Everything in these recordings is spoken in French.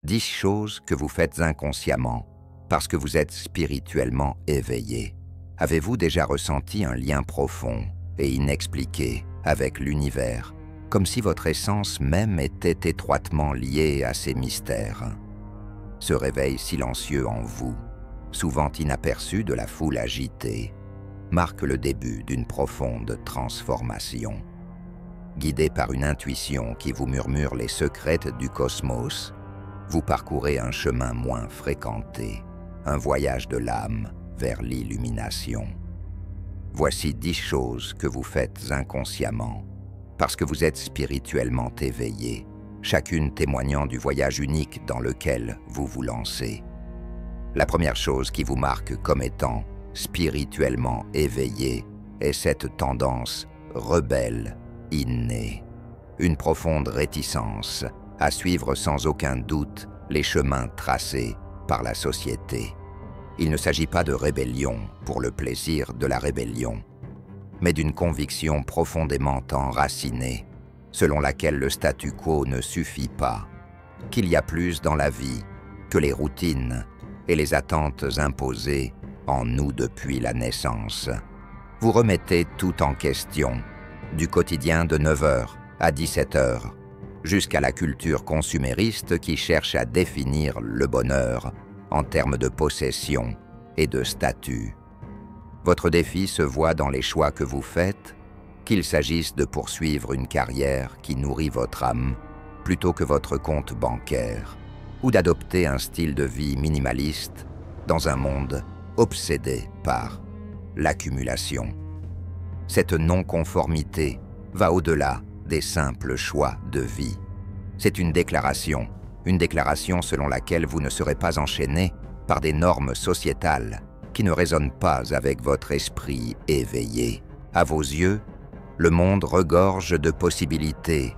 10 choses que vous faites inconsciemment parce que vous êtes spirituellement éveillé. Avez-vous déjà ressenti un lien profond et inexpliqué avec l'univers, comme si votre essence même était étroitement liée à ces mystères? Ce réveil silencieux en vous, souvent inaperçu de la foule agitée, marque le début d'une profonde transformation. Guidé par une intuition qui vous murmure les secrets du cosmos, vous parcourez un chemin moins fréquenté, un voyage de l'âme vers l'illumination. Voici 10 choses que vous faites inconsciemment, parce que vous êtes spirituellement éveillé, chacune témoignant du voyage unique dans lequel vous vous lancez. La première chose qui vous marque comme étant spirituellement éveillé est cette tendance rebelle innée, une profonde réticence à suivre sans aucun doute les chemins tracés par la société. Il ne s'agit pas de rébellion pour le plaisir de la rébellion, mais d'une conviction profondément enracinée, selon laquelle le statu quo ne suffit pas, qu'il y a plus dans la vie que les routines et les attentes imposées en nous depuis la naissance. Vous remettez tout en question, du quotidien de 9h à 17h, jusqu'à la culture consumériste qui cherche à définir le bonheur en termes de possession et de statut. Votre défi se voit dans les choix que vous faites, qu'il s'agisse de poursuivre une carrière qui nourrit votre âme plutôt que votre compte bancaire, ou d'adopter un style de vie minimaliste dans un monde obsédé par l'accumulation. Cette non-conformité va au-delà des simples choix de vie. C'est une déclaration selon laquelle vous ne serez pas enchaîné par des normes sociétales qui ne résonnent pas avec votre esprit éveillé. À vos yeux, le monde regorge de possibilités,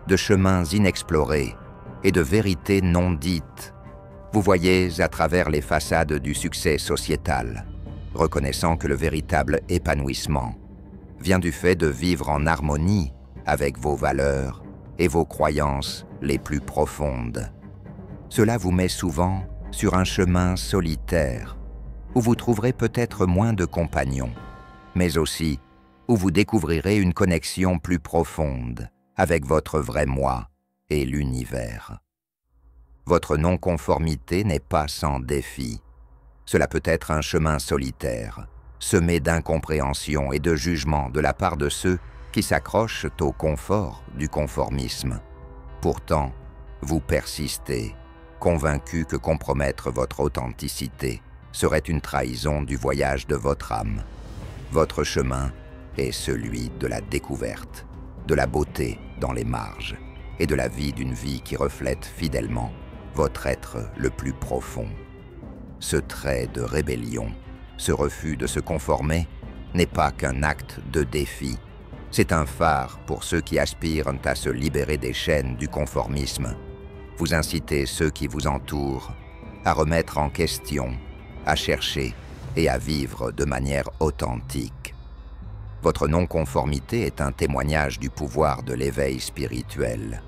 de chemins inexplorés et de vérités non dites. Vous voyez à travers les façades du succès sociétal, reconnaissant que le véritable épanouissement vient du fait de vivre en harmonie avec vos valeurs et vos croyances les plus profondes. Cela vous met souvent sur un chemin solitaire, où vous trouverez peut-être moins de compagnons, mais aussi où vous découvrirez une connexion plus profonde avec votre vrai moi et l'univers. Votre non-conformité n'est pas sans défi. Cela peut être un chemin solitaire, semé d'incompréhension et de jugement de la part de ceux qui s'accrochent au confort du conformisme. Pourtant, vous persistez, convaincu que compromettre votre authenticité serait une trahison du voyage de votre âme. Votre chemin est celui de la découverte, de la beauté dans les marges et de la vie d'une vie qui reflète fidèlement votre être le plus profond. Ce trait de rébellion, ce refus de se conformer, n'est pas qu'un acte de défi. C'est un phare pour ceux qui aspirent à se libérer des chaînes du conformisme. Vous incitez ceux qui vous entourent à remettre en question, à chercher et à vivre de manière authentique. Votre non-conformité est un témoignage du pouvoir de l'éveil spirituel,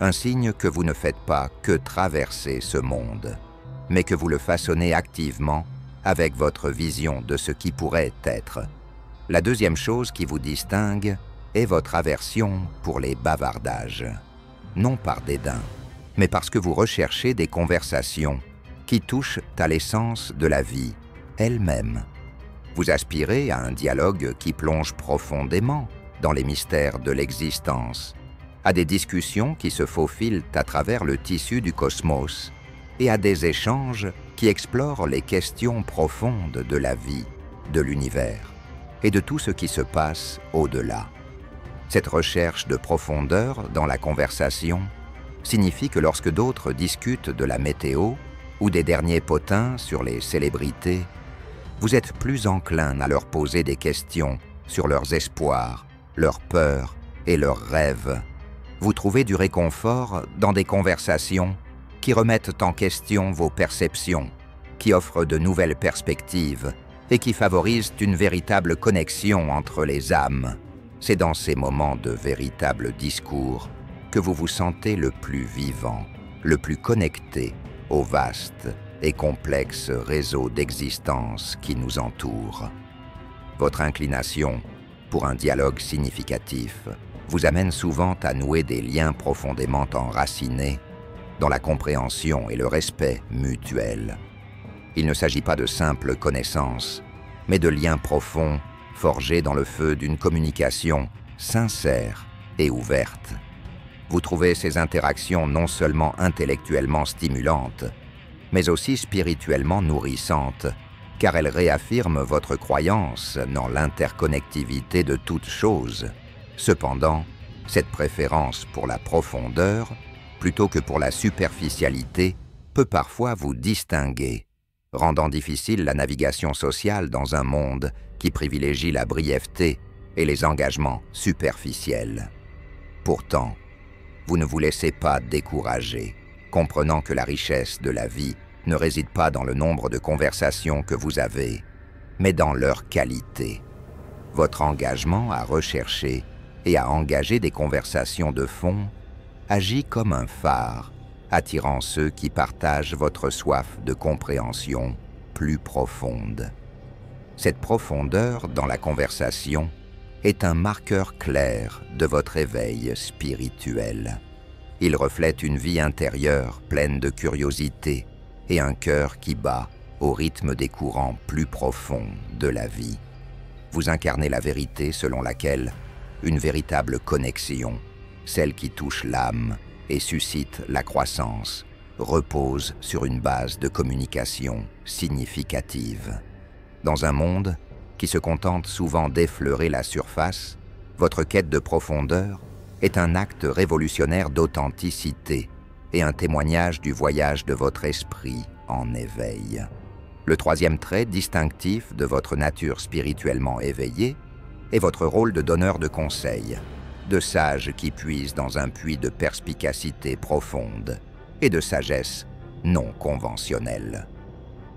un signe que vous ne faites pas que traverser ce monde, mais que vous le façonnez activement avec votre vision de ce qui pourrait être. La deuxième chose qui vous distingue est votre aversion pour les bavardages, non par dédain, mais parce que vous recherchez des conversations qui touchent à l'essence de la vie elle-même. Vous aspirez à un dialogue qui plonge profondément dans les mystères de l'existence, à des discussions qui se faufilent à travers le tissu du cosmos et à des échanges qui explorent les questions profondes de la vie, de l'univers et de tout ce qui se passe au-delà. Cette recherche de profondeur dans la conversation signifie que lorsque d'autres discutent de la météo ou des derniers potins sur les célébrités, vous êtes plus enclin à leur poser des questions sur leurs espoirs, leurs peurs et leurs rêves. Vous trouvez du réconfort dans des conversations qui remettent en question vos perceptions, qui offrent de nouvelles perspectives et qui favorisent une véritable connexion entre les âmes. C'est dans ces moments de véritable discours que vous vous sentez le plus vivant, le plus connecté au vaste et complexe réseau d'existence qui nous entoure. Votre inclination pour un dialogue significatif vous amène souvent à nouer des liens profondément enracinés dans la compréhension et le respect mutuel. Il ne s'agit pas de simples connaissances, mais de liens profonds forgés dans le feu d'une communication sincère et ouverte. Vous trouvez ces interactions non seulement intellectuellement stimulantes, mais aussi spirituellement nourrissantes, car elles réaffirment votre croyance dans l'interconnectivité de toutes choses. Cependant, cette préférence pour la profondeur, plutôt que pour la superficialité, peut parfois vous distinguer, rendant difficile la navigation sociale dans un monde qui privilégie la brièveté et les engagements superficiels. Pourtant, vous ne vous laissez pas décourager, comprenant que la richesse de la vie ne réside pas dans le nombre de conversations que vous avez, mais dans leur qualité. Votre engagement à rechercher et à engager des conversations de fond agit comme un phare, attirant ceux qui partagent votre soif de compréhension plus profonde. Cette profondeur dans la conversation est un marqueur clair de votre éveil spirituel. Il reflète une vie intérieure pleine de curiosité et un cœur qui bat au rythme des courants plus profonds de la vie. Vous incarnez la vérité selon laquelle une véritable connexion, celle qui touche l'âme et suscite la croissance, repose sur une base de communication significative. Dans un monde qui se contente souvent d'effleurer la surface, votre quête de profondeur est un acte révolutionnaire d'authenticité et un témoignage du voyage de votre esprit en éveil. Le troisième trait distinctif de votre nature spirituellement éveillée est votre rôle de donneur de conseils, de sage qui puise dans un puits de perspicacité profonde et de sagesse non conventionnelle.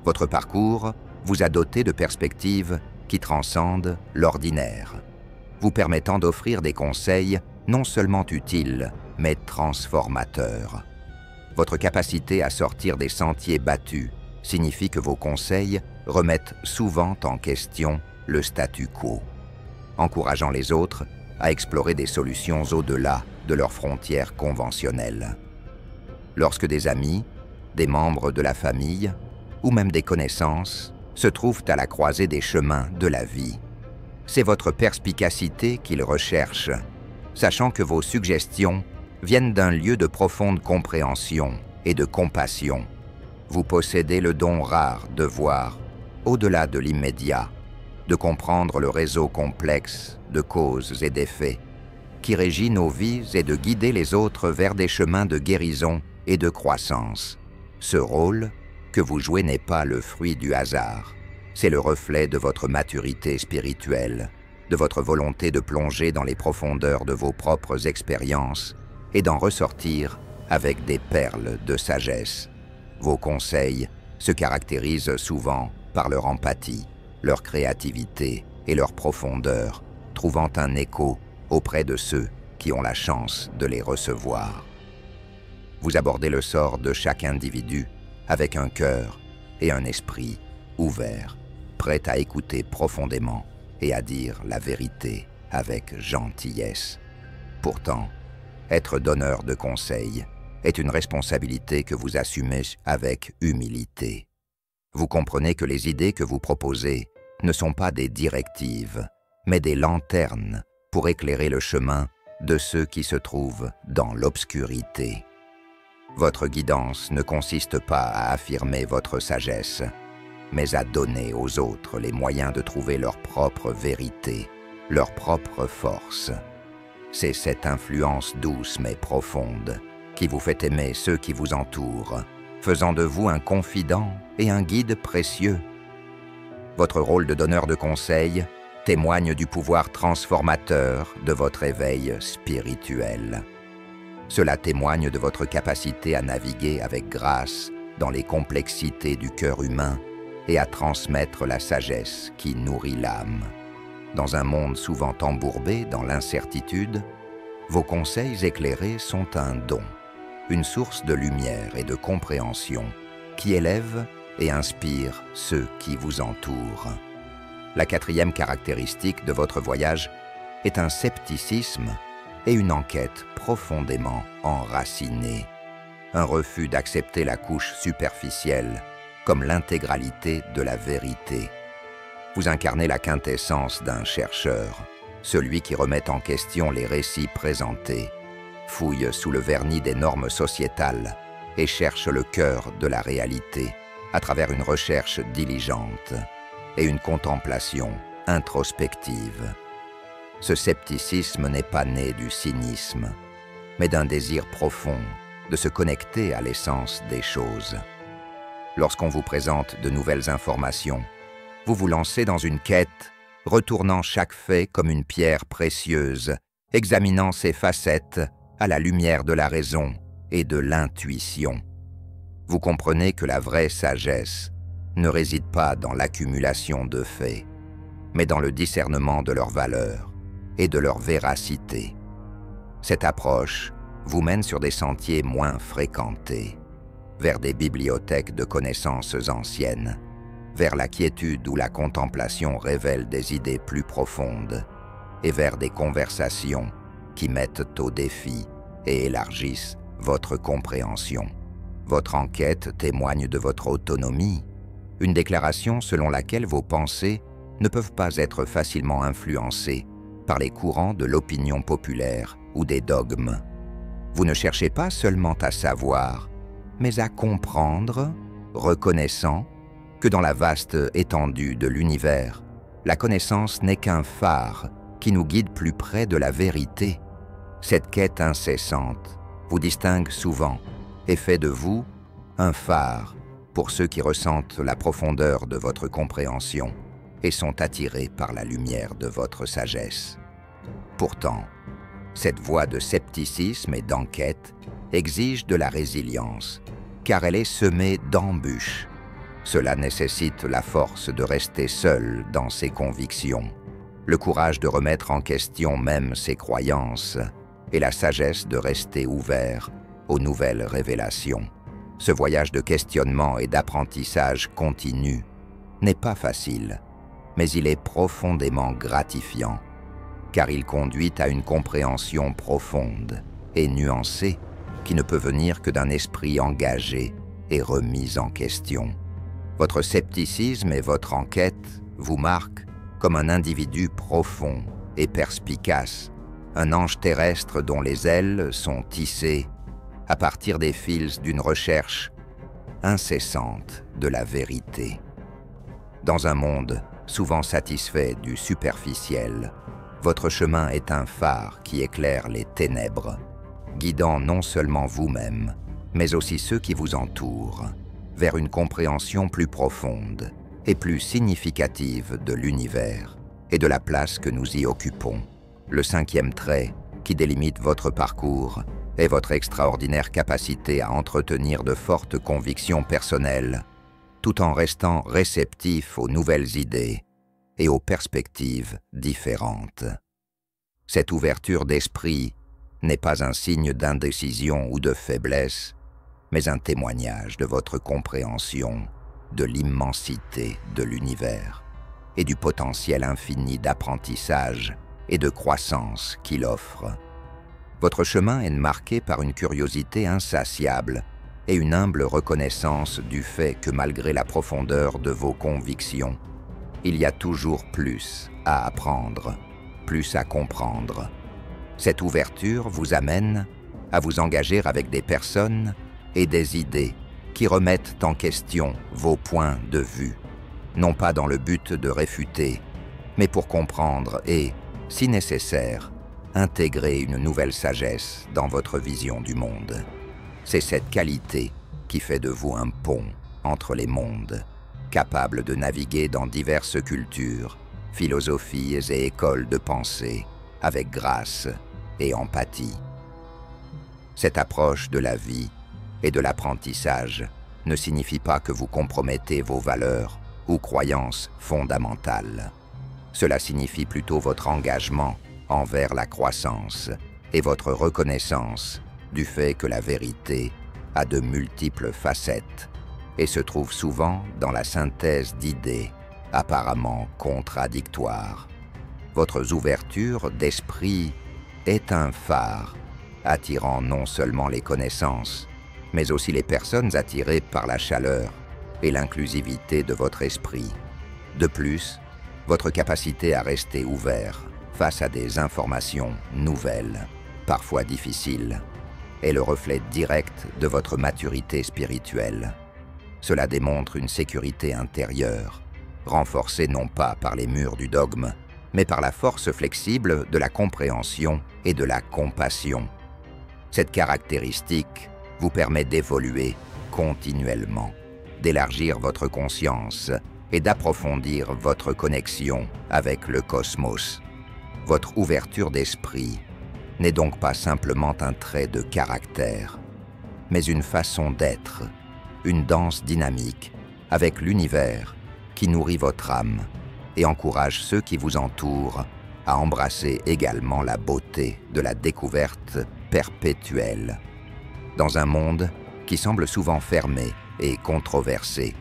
Votre parcours vous a doté de perspectives qui transcendent l'ordinaire, vous permettant d'offrir des conseils non seulement utiles, mais transformateurs. Votre capacité à sortir des sentiers battus signifie que vos conseils remettent souvent en question le statu quo, encourageant les autres à explorer des solutions au-delà de leurs frontières conventionnelles. Lorsque des amis, des membres de la famille ou même des connaissances se trouvent à la croisée des chemins de la vie, c'est votre perspicacité qu'ils recherchent, sachant que vos suggestions viennent d'un lieu de profonde compréhension et de compassion. Vous possédez le don rare de voir au-delà de l'immédiat, de comprendre le réseau complexe de causes et d'effets qui régit nos vies et de guider les autres vers des chemins de guérison et de croissance. Ce rôle que vous jouez n'est pas le fruit du hasard, c'est le reflet de votre maturité spirituelle, de votre volonté de plonger dans les profondeurs de vos propres expériences et d'en ressortir avec des perles de sagesse. Vos conseils se caractérisent souvent par leur empathie, leur créativité et leur profondeur, trouvant un écho auprès de ceux qui ont la chance de les recevoir. Vous abordez le sort de chaque individu avec un cœur et un esprit ouverts, prêts à écouter profondément et à dire la vérité avec gentillesse. Pourtant, être donneur de conseils est une responsabilité que vous assumez avec humilité. Vous comprenez que les idées que vous proposez ne sont pas des directives, mais des lanternes pour éclairer le chemin de ceux qui se trouvent dans l'obscurité. Votre guidance ne consiste pas à affirmer votre sagesse, mais à donner aux autres les moyens de trouver leur propre vérité, leur propre force. C'est cette influence douce mais profonde qui vous fait aimer ceux qui vous entourent, faisant de vous un confident et un guide précieux. Votre rôle de donneur de conseils témoigne du pouvoir transformateur de votre éveil spirituel. Cela témoigne de votre capacité à naviguer avec grâce dans les complexités du cœur humain et à transmettre la sagesse qui nourrit l'âme. Dans un monde souvent embourbé dans l'incertitude, vos conseils éclairés sont un don, une source de lumière et de compréhension qui élève et inspire ceux qui vous entourent. La quatrième caractéristique de votre voyage est un scepticisme et une enquête profondément enracinée, un refus d'accepter la couche superficielle comme l'intégralité de la vérité. Vous incarnez la quintessence d'un chercheur, celui qui remet en question les récits présentés, fouille sous le vernis des normes sociétales et cherche le cœur de la réalité à travers une recherche diligente et une contemplation introspective. Ce scepticisme n'est pas né du cynisme, mais d'un désir profond de se connecter à l'essence des choses. Lorsqu'on vous présente de nouvelles informations, vous vous lancez dans une quête, retournant chaque fait comme une pierre précieuse, examinant ses facettes à la lumière de la raison et de l'intuition. Vous comprenez que la vraie sagesse ne réside pas dans l'accumulation de faits, mais dans le discernement de leurs valeurs et de leur véracité. Cette approche vous mène sur des sentiers moins fréquentés, vers des bibliothèques de connaissances anciennes, vers la quiétude où la contemplation révèle des idées plus profondes, et vers des conversations qui mettent au défi et élargissent votre compréhension. Votre enquête témoigne de votre autonomie, une déclaration selon laquelle vos pensées ne peuvent pas être facilement influencées par les courants de l'opinion populaire ou des dogmes. Vous ne cherchez pas seulement à savoir, mais à comprendre, reconnaissant que dans la vaste étendue de l'univers, la connaissance n'est qu'un phare qui nous guide plus près de la vérité. Cette quête incessante vous distingue souvent et fait de vous un phare pour ceux qui ressentent la profondeur de votre compréhension et sont attirés par la lumière de votre sagesse. Pourtant, cette voie de scepticisme et d'enquête exige de la résilience, car elle est semée d'embûches. Cela nécessite la force de rester seul dans ses convictions, le courage de remettre en question même ses croyances et la sagesse de rester ouvert aux nouvelles révélations. Ce voyage de questionnement et d'apprentissage continu n'est pas facile, mais il est profondément gratifiant, car il conduit à une compréhension profonde et nuancée qui ne peut venir que d'un esprit engagé et remis en question. Votre scepticisme et votre enquête vous marquent comme un individu profond et perspicace, un ange terrestre dont les ailes sont tissées à partir des fils d'une recherche incessante de la vérité. Dans un monde souvent satisfait du superficiel, votre chemin est un phare qui éclaire les ténèbres, guidant non seulement vous-même, mais aussi ceux qui vous entourent, vers une compréhension plus profonde et plus significative de l'univers et de la place que nous y occupons. Le cinquième trait qui délimite votre parcours est votre extraordinaire capacité à entretenir de fortes convictions personnelles, tout en restant réceptif aux nouvelles idées et aux perspectives différentes. Cette ouverture d'esprit n'est pas un signe d'indécision ou de faiblesse, mais un témoignage de votre compréhension de l'immensité de l'univers et du potentiel infini d'apprentissage et de croissance qu'il offre. Votre chemin est marqué par une curiosité insatiable et une humble reconnaissance du fait que malgré la profondeur de vos convictions, il y a toujours plus à apprendre, plus à comprendre. Cette ouverture vous amène à vous engager avec des personnes et des idées qui remettent en question vos points de vue, non pas dans le but de réfuter, mais pour comprendre et, si nécessaire, intégrer une nouvelle sagesse dans votre vision du monde. C'est cette qualité qui fait de vous un pont entre les mondes, capable de naviguer dans diverses cultures, philosophies et écoles de pensée, avec grâce et empathie. Cette approche de la vie et de l'apprentissage ne signifie pas que vous compromettez vos valeurs ou croyances fondamentales. Cela signifie plutôt votre engagement envers la croissance et votre reconnaissance du fait que la vérité a de multiples facettes et se trouve souvent dans la synthèse d'idées apparemment contradictoires. Votre ouverture d'esprit est un phare, attirant non seulement les connaissances, mais aussi les personnes attirées par la chaleur et l'inclusivité de votre esprit. De plus, votre capacité à rester ouvert face à des informations nouvelles, parfois difficiles, est le reflet direct de votre maturité spirituelle. Cela démontre une sécurité intérieure, renforcée non pas par les murs du dogme, mais par la force flexible de la compréhension et de la compassion. Cette caractéristique vous permet d'évoluer continuellement, d'élargir votre conscience et d'approfondir votre connexion avec le cosmos. Votre ouverture d'esprit n'est donc pas simplement un trait de caractère, mais une façon d'être, une danse dynamique avec l'univers qui nourrit votre âme et encourage ceux qui vous entourent à embrasser également la beauté de la découverte perpétuelle. Dans un monde qui semble souvent fermé et controversé,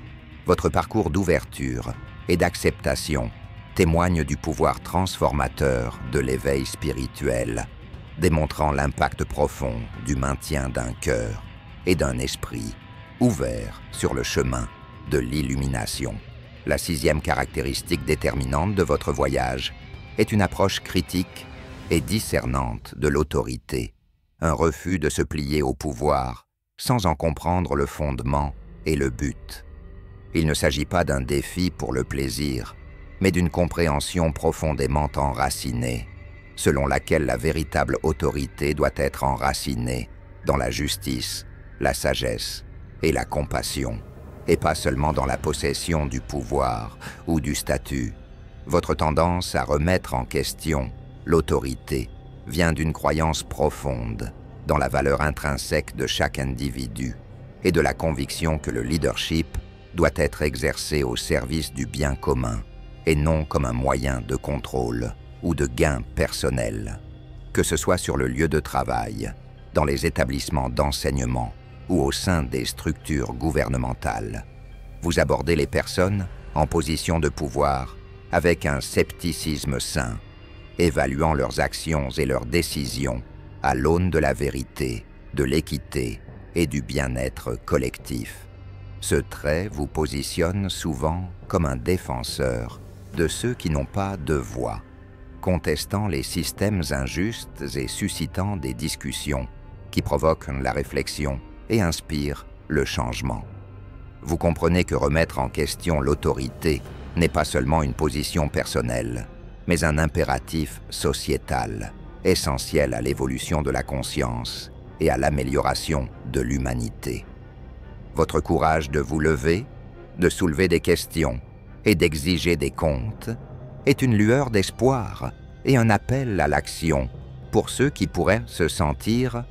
votre parcours d'ouverture et d'acceptation témoigne du pouvoir transformateur de l'éveil spirituel, démontrant l'impact profond du maintien d'un cœur et d'un esprit ouvert sur le chemin de l'illumination. La sixième caractéristique déterminante de votre voyage est une approche critique et discernante de l'autorité, un refus de se plier au pouvoir sans en comprendre le fondement et le but. Il ne s'agit pas d'un défi pour le plaisir, mais d'une compréhension profondément enracinée, selon laquelle la véritable autorité doit être enracinée dans la justice, la sagesse et la compassion, et pas seulement dans la possession du pouvoir ou du statut. Votre tendance à remettre en question l'autorité vient d'une croyance profonde dans la valeur intrinsèque de chaque individu et de la conviction que le leadership doit être exercé au service du bien commun et non comme un moyen de contrôle ou de gain personnel, que ce soit sur le lieu de travail, dans les établissements d'enseignement ou au sein des structures gouvernementales. Vous abordez les personnes en position de pouvoir avec un scepticisme sain, évaluant leurs actions et leurs décisions à l'aune de la vérité, de l'équité et du bien-être collectif. Ce trait vous positionne souvent comme un défenseur de ceux qui n'ont pas de voix, contestant les systèmes injustes et suscitant des discussions qui provoquent la réflexion et inspirent le changement. Vous comprenez que remettre en question l'autorité n'est pas seulement une position personnelle, mais un impératif sociétal, essentiel à l'évolution de la conscience et à l'amélioration de l'humanité. Votre courage de vous lever, de soulever des questions et d'exiger des comptes est une lueur d'espoir et un appel à l'action pour ceux qui pourraient se sentir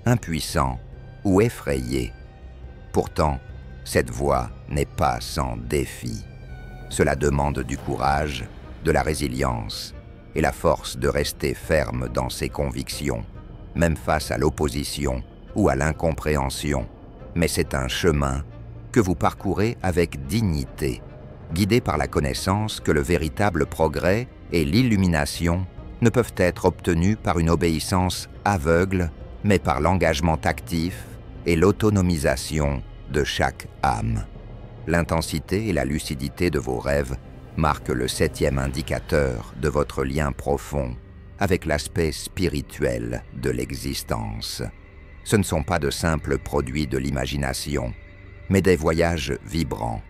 impuissants ou effrayés. Pourtant, cette voie n'est pas sans défi. Cela demande du courage, de la résilience et la force de rester ferme dans ses convictions, même face à l'opposition ou à l'incompréhension. Mais c'est un chemin que vous parcourez avec dignité, guidé par la connaissance que le véritable progrès et l'illumination ne peuvent être obtenus par une obéissance aveugle, mais par l'engagement actif et l'autonomisation de chaque âme. L'intensité et la lucidité de vos rêves marquent le septième indicateur de votre lien profond avec l'aspect spirituel de l'existence. Ce ne sont pas de simples produits de l'imagination, mais des voyages vibrants,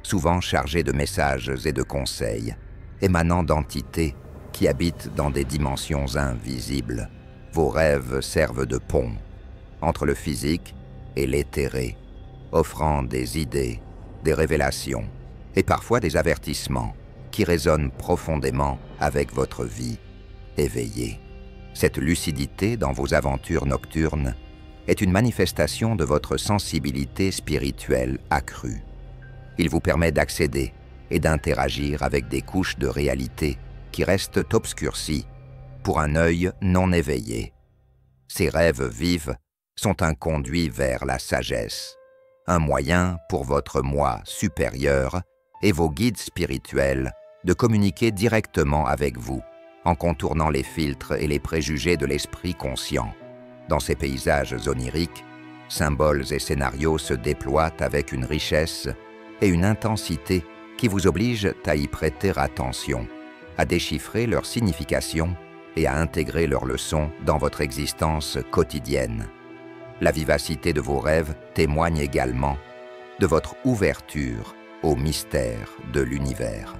souvent chargés de messages et de conseils, émanant d'entités qui habitent dans des dimensions invisibles. Vos rêves servent de pont entre le physique et l'éthéré, offrant des idées, des révélations et parfois des avertissements qui résonnent profondément avec votre vie éveillée. Cette lucidité dans vos aventures nocturnes est une manifestation de votre sensibilité spirituelle accrue. Il vous permet d'accéder et d'interagir avec des couches de réalité qui restent obscurcies pour un œil non éveillé. Ces rêves vivent sont un conduit vers la sagesse, un moyen pour votre moi supérieur et vos guides spirituels de communiquer directement avec vous, en contournant les filtres et les préjugés de l'esprit conscient. Dans ces paysages oniriques, symboles et scénarios se déploient avec une richesse et une intensité qui vous obligent à y prêter attention, à déchiffrer leur signification et à intégrer leurs leçons dans votre existence quotidienne. La vivacité de vos rêves témoigne également de votre ouverture au mystère de l'univers.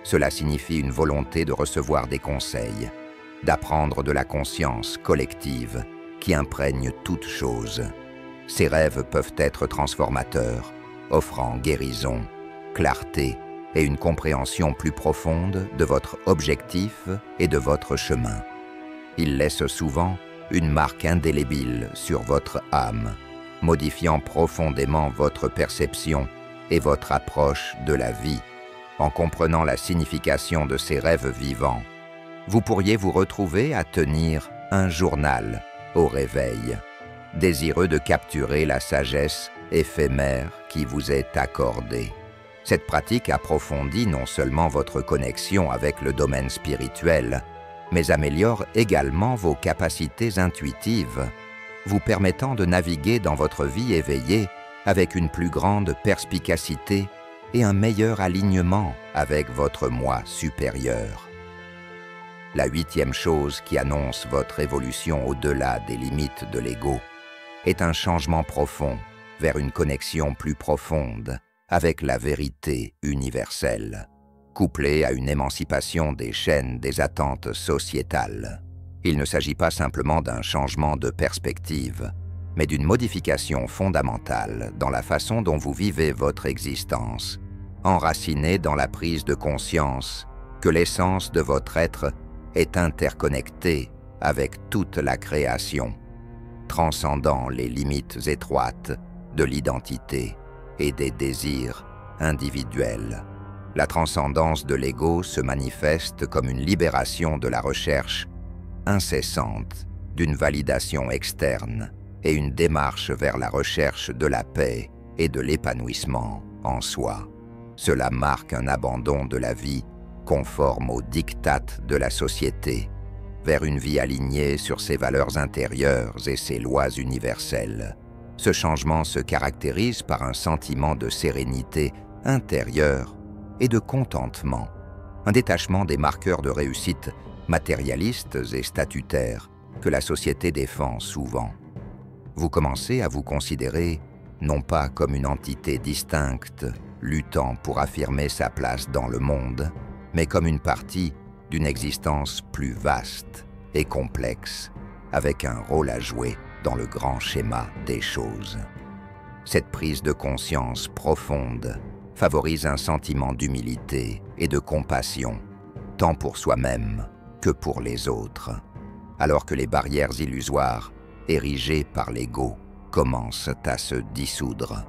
Cela signifie une volonté de recevoir des conseils, d'apprendre de la conscience collective qui imprègne toute chose. Ces rêves peuvent être transformateurs, offrant guérison, clarté et une compréhension plus profonde de votre objectif et de votre chemin. Ils laissent souvent une marque indélébile sur votre âme, modifiant profondément votre perception et votre approche de la vie. En comprenant la signification de ces rêves vivants, vous pourriez vous retrouver à tenir un journal au réveil, désireux de capturer la sagesse éphémère qui vous est accordée. Cette pratique approfondit non seulement votre connexion avec le domaine spirituel, mais améliore également vos capacités intuitives, vous permettant de naviguer dans votre vie éveillée avec une plus grande perspicacité et un meilleur alignement avec votre moi supérieur. La 8e chose qui annonce votre évolution au-delà des limites de l'ego est un changement profond vers une connexion plus profonde avec la vérité universelle, couplée à une émancipation des chaînes des attentes sociétales. Il ne s'agit pas simplement d'un changement de perspective, mais d'une modification fondamentale dans la façon dont vous vivez votre existence, enracinée dans la prise de conscience que l'essence de votre être est interconnectée avec toute la création, transcendant les limites étroites de l'identité et des désirs individuels. La transcendance de l'ego se manifeste comme une libération de la recherche incessante d'une validation externe et une démarche vers la recherche de la paix et de l'épanouissement en soi. Cela marque un abandon de la vie conforme aux diktats de la société, vers une vie alignée sur ses valeurs intérieures et ses lois universelles. Ce changement se caractérise par un sentiment de sérénité intérieure et de contentement, un détachement des marqueurs de réussite matérialistes et statutaires que la société défend souvent. Vous commencez à vous considérer non pas comme une entité distincte, luttant pour affirmer sa place dans le monde, mais comme une partie d'une existence plus vaste et complexe, avec un rôle à jouer dans le grand schéma des choses. Cette prise de conscience profonde favorise un sentiment d'humilité et de compassion, tant pour soi-même que pour les autres, alors que les barrières illusoires érigées par l'ego commencent à se dissoudre.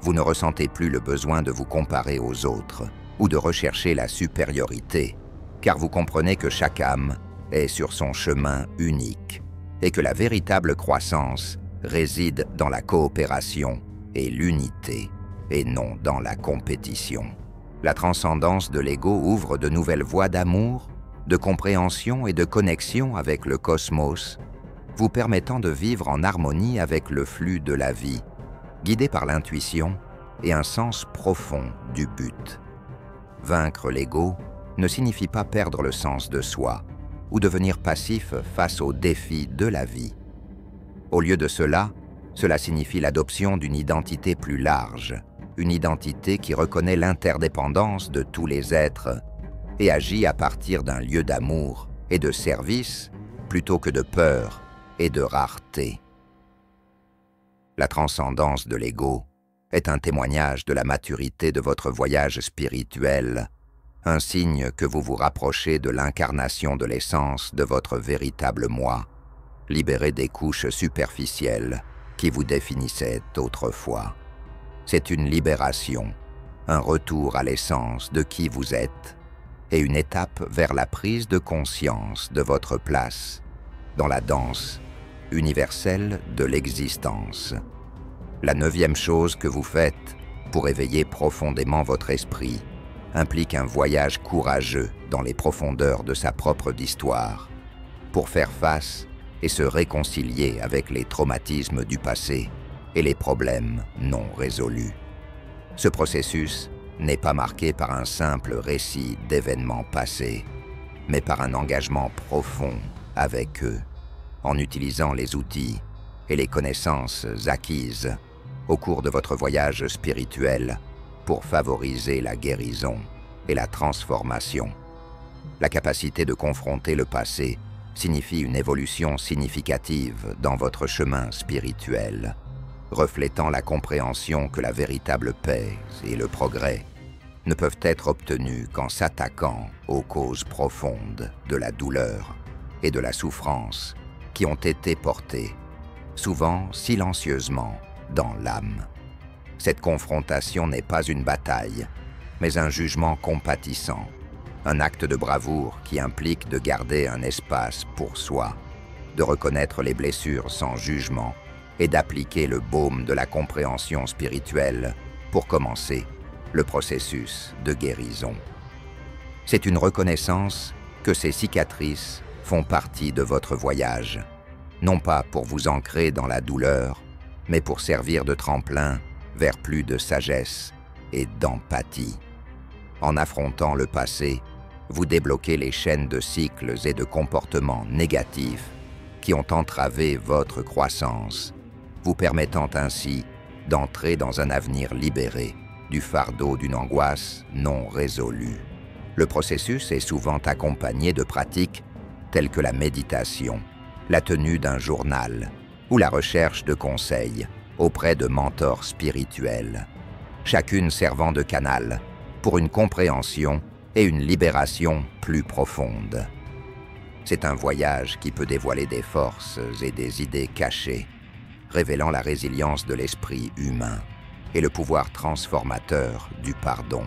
Vous ne ressentez plus le besoin de vous comparer aux autres ou de rechercher la supériorité, car vous comprenez que chaque âme est sur son chemin unique et que la véritable croissance réside dans la coopération et l'unité et non dans la compétition. La transcendance de l'ego ouvre de nouvelles voies d'amour, de compréhension et de connexion avec le cosmos, vous permettant de vivre en harmonie avec le flux de la vie, guidé par l'intuition et un sens profond du but. Vaincre l'ego ne signifie pas perdre le sens de soi ou devenir passif face aux défis de la vie. Au lieu de cela, cela signifie l'adoption d'une identité plus large, une identité qui reconnaît l'interdépendance de tous les êtres et agit à partir d'un lieu d'amour et de service plutôt que de peur et de rareté. La transcendance de l'ego est un témoignage de la maturité de votre voyage spirituel, un signe que vous vous rapprochez de l'incarnation de l'essence de votre véritable moi, libéré des couches superficielles qui vous définissaient autrefois. C'est une libération, un retour à l'essence de qui vous êtes et une étape vers la prise de conscience de votre place dans la danse universelle de l'existence. La 9e chose que vous faites pour éveiller profondément votre esprit implique un voyage courageux dans les profondeurs de sa propre histoire, pour faire face et se réconcilier avec les traumatismes du passé et les problèmes non résolus. Ce processus n'est pas marqué par un simple récit d'événements passés, mais par un engagement profond avec eux, en utilisant les outils et les connaissances acquises au cours de votre voyage spirituel pour favoriser la guérison et la transformation. La capacité de confronter le passé signifie une évolution significative dans votre chemin spirituel, reflétant la compréhension que la véritable paix et le progrès ne peuvent être obtenus qu'en s'attaquant aux causes profondes de la douleur et de la souffrance qui ont été portées, souvent silencieusement, dans l'âme. Cette confrontation n'est pas une bataille, mais un jugement compatissant, un acte de bravoure qui implique de garder un espace pour soi, de reconnaître les blessures sans jugement et d'appliquer le baume de la compréhension spirituelle pour commencer le processus de guérison. C'est une reconnaissance que ces cicatrices font partie de votre voyage, non pas pour vous ancrer dans la douleur, mais pour servir de tremplin vers plus de sagesse et d'empathie. En affrontant le passé, vous débloquez les chaînes de cycles et de comportements négatifs qui ont entravé votre croissance, vous permettant ainsi d'entrer dans un avenir libéré du fardeau d'une angoisse non résolue. Le processus est souvent accompagné de pratiques telles que la méditation, la tenue d'un journal ou la recherche de conseils auprès de mentors spirituels, chacune servant de canal pour une compréhension et une libération plus profonde. C'est un voyage qui peut dévoiler des forces et des idées cachées, révélant la résilience de l'esprit humain et le pouvoir transformateur du pardon,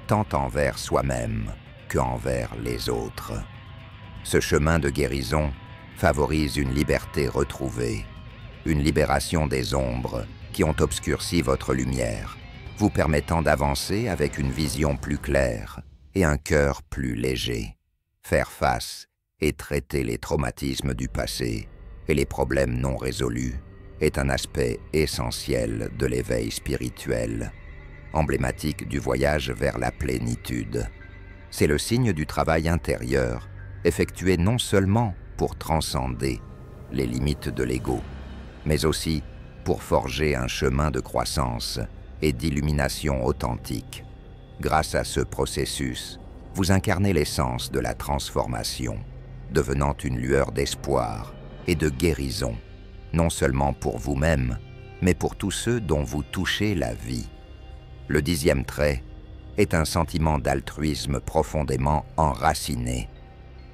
tant envers soi-même qu'envers les autres. Ce chemin de guérison favorise une liberté retrouvée, une libération des ombres qui ont obscurci votre lumière, vous permettant d'avancer avec une vision plus claire et un cœur plus léger. Faire face et traiter les traumatismes du passé et les problèmes non résolus est un aspect essentiel de l'éveil spirituel, emblématique du voyage vers la plénitude. C'est le signe du travail intérieur, effectué non seulement pour transcender les limites de l'ego, mais aussi pour forger un chemin de croissance et d'illumination authentique. Grâce à ce processus, vous incarnez l'essence de la transformation, devenant une lueur d'espoir et de guérison, non seulement pour vous-même, mais pour tous ceux dont vous touchez la vie. Le 10e trait est un sentiment d'altruisme profondément enraciné,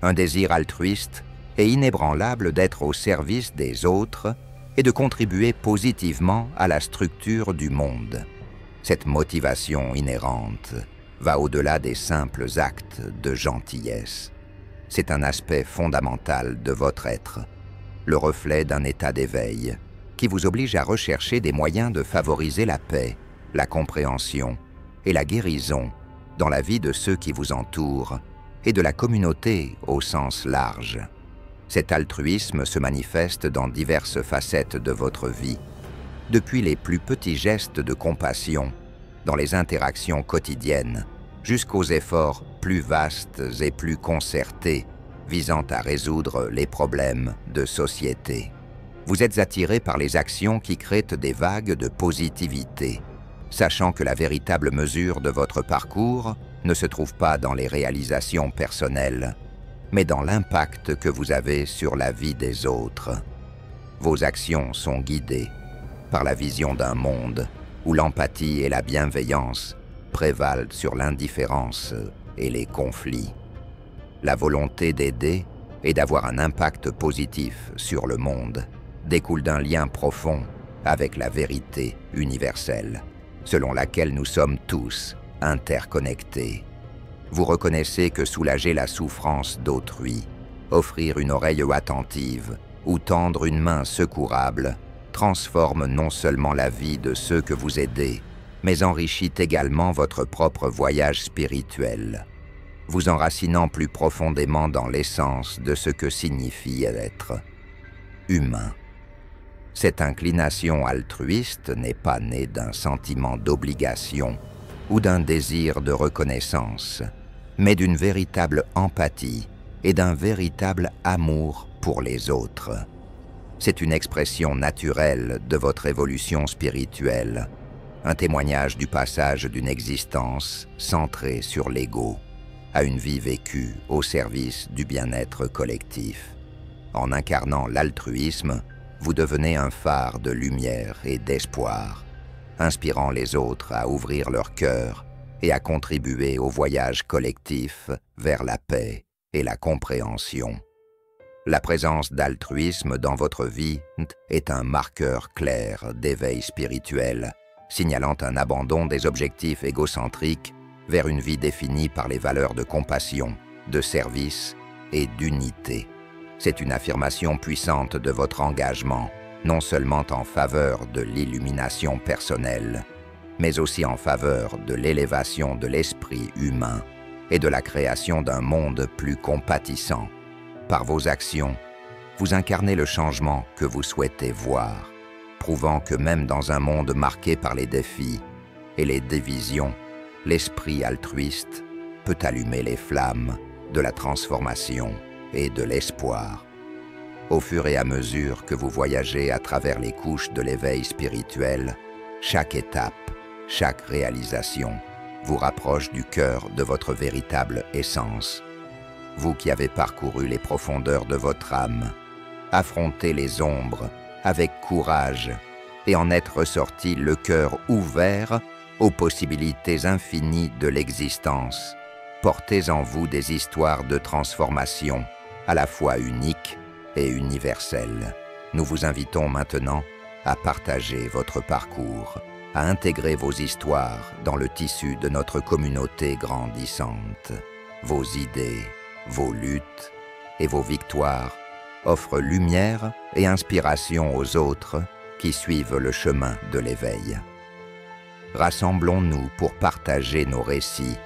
un désir altruiste et inébranlable d'être au service des autres et de contribuer positivement à la structure du monde. Cette motivation inhérente va au-delà des simples actes de gentillesse. C'est un aspect fondamental de votre être, le reflet d'un état d'éveil qui vous oblige à rechercher des moyens de favoriser la paix, la compréhension et la guérison dans la vie de ceux qui vous entourent et de la communauté au sens large. Cet altruisme se manifeste dans diverses facettes de votre vie, depuis les plus petits gestes de compassion dans les interactions quotidiennes, jusqu'aux efforts plus vastes et plus concertés visant à résoudre les problèmes de société. Vous êtes attiré par les actions qui créent des vagues de positivité, sachant que la véritable mesure de votre parcours ne se trouve pas dans les réalisations personnelles, mais dans l'impact que vous avez sur la vie des autres. Vos actions sont guidées par la vision d'un monde où l'empathie et la bienveillance prévalent sur l'indifférence et les conflits. La volonté d'aider et d'avoir un impact positif sur le monde découle d'un lien profond avec la vérité universelle, selon laquelle nous sommes tous interconnectés. Vous reconnaissez que soulager la souffrance d'autrui, offrir une oreille attentive ou tendre une main secourable transforme non seulement la vie de ceux que vous aidez, mais enrichit également votre propre voyage spirituel, vous enracinant plus profondément dans l'essence de ce que signifie être humain. Cette inclination altruiste n'est pas née d'un sentiment d'obligation ou d'un désir de reconnaissance, mais d'une véritable empathie et d'un véritable amour pour les autres. C'est une expression naturelle de votre évolution spirituelle, un témoignage du passage d'une existence centrée sur l'ego à une vie vécue au service du bien-être collectif. En incarnant l'altruisme, vous devenez un phare de lumière et d'espoir, inspirant les autres à ouvrir leur cœur et à contribuer au voyage collectif vers la paix et la compréhension. La présence d'altruisme dans votre vie est un marqueur clair d'éveil spirituel, signalant un abandon des objectifs égocentriques vers une vie définie par les valeurs de compassion, de service et d'unité. C'est une affirmation puissante de votre engagement, non seulement en faveur de l'illumination personnelle, mais aussi en faveur de l'élévation de l'esprit humain et de la création d'un monde plus compatissant. Par vos actions, vous incarnez le changement que vous souhaitez voir, prouvant que même dans un monde marqué par les défis et les divisions, l'esprit altruiste peut allumer les flammes de la transformation et de l'espoir. Au fur et à mesure que vous voyagez à travers les couches de l'éveil spirituel, chaque étape, chaque réalisation vous rapproche du cœur de votre véritable essence. Vous qui avez parcouru les profondeurs de votre âme, affrontez les ombres avec courage et en êtes ressorti le cœur ouvert aux possibilités infinies de l'existence. Portez en vous des histoires de transformation, à la fois uniques et universelles. Nous vous invitons maintenant à partager votre parcours, à intégrer vos histoires dans le tissu de notre communauté grandissante. Vos idées, vos luttes et vos victoires offrent lumière et inspiration aux autres qui suivent le chemin de l'éveil. Rassemblons-nous pour partager nos récits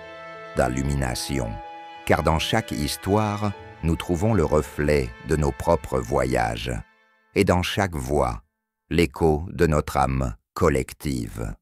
d'illumination, car dans chaque histoire, nous trouvons le reflet de nos propres voyages, et dans chaque voix, l'écho de notre âme collective.